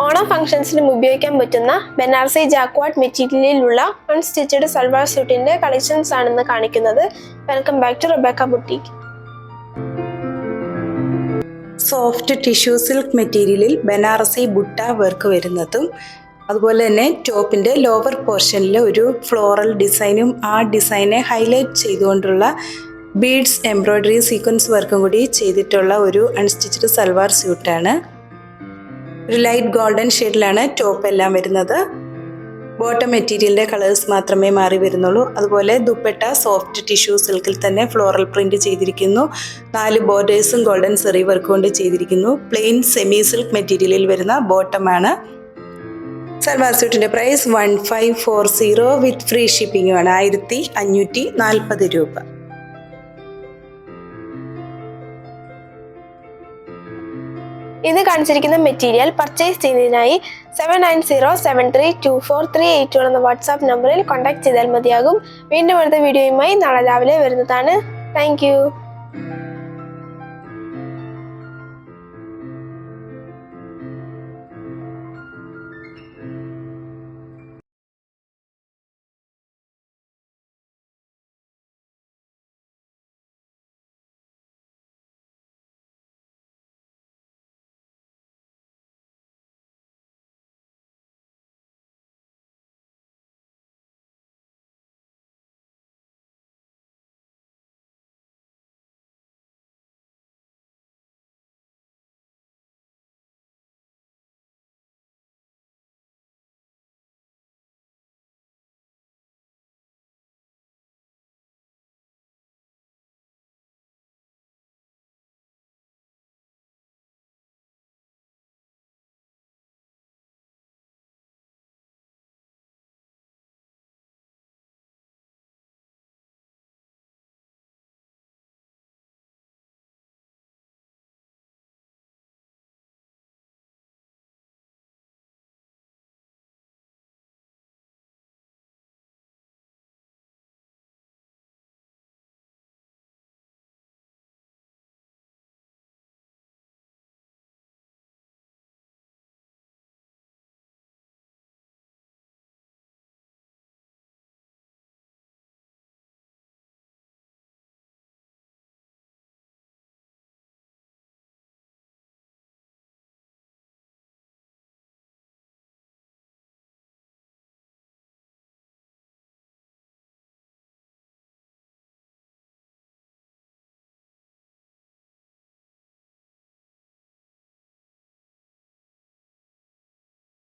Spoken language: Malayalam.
ഓണം ഫംഗ്ഷൻസിനും ഉപയോഗിക്കാൻ പറ്റുന്ന ബനാറസി ജാക്വാർഡ് മെറ്റീരിയലിലുള്ള അൺസ്റ്റിച്ചഡ് സൽവാർ സ്യൂട്ടിന്റെ കളക്ഷൻസ് ആണെന്ന് കാണിക്കുന്നത്. Welcome back to Rebecca boutique. Soft tissue silk മെറ്റീരിയലിൽ ബനാറസി ബുട്ട വർക്ക് വരുന്നതും അതുപോലെ തന്നെ ടോപ്പിൻ്റെ ലോവർ പോർഷനിൽ ഒരു ഫ്ലോറൽ ഡിസൈനും ആ ഡിസൈനെ ഹൈലൈറ്റ് ചെയ്തുകൊണ്ടുള്ള ബീഡ്സ് എംബ്രോയ്ഡറി സീക്വൻസ് വർക്കും കൂടി ചെയ്തിട്ടുള്ള ഒരു അൺസ്റ്റിച്ചഡ് സൽവാർ സ്യൂട്ടാണ്. ഒരു ലൈറ്റ് ഗോൾഡൻ ഷെയ്ഡിലാണ് ടോപ്പ് എല്ലാം വരുന്നത്. ബോട്ടം മെറ്റീരിയലിൻ്റെ കളേഴ്സ് മാത്രമേ മാറി വരുന്നുള്ളൂ. അതുപോലെ ദുപ്പട്ട സോഫ്റ്റ് ടിഷ്യൂ സിൽക്കിൽ തന്നെ ഫ്ലോറൽ പ്രിന്റ് ചെയ്തിരിക്കുന്നു. 4 ബോർഡേഴ്സും ഗോൾഡൻ സെറി വർക്ക് കൊണ്ട് ചെയ്തിരിക്കുന്നു. പ്ലെയിൻ സെമി സിൽക്ക് മെറ്റീരിയലിൽ വരുന്ന ബോട്ടമാണ്. സൽവാർ സ്യൂട്ടിൻ്റെ പ്രൈസ് 1540 വിത്ത് ഫ്രീ ഷിപ്പിംഗുമാണ്. 1540 രൂപ. ഇത് കാണിച്ചിരിക്കുന്ന മെറ്റീരിയൽ പർച്ചേസ് ചെയ്യുന്നതിനായി 7907324381 എന്ന വാട്സാപ്പ് നമ്പറിൽ കോൺടാക്ട് ചെയ്താൽ മതിയാകും. വീണ്ടും അടുത്ത വീഡിയോയുമായി നാളെ രാവിലെ വരുന്നതാണ്. താങ്ക്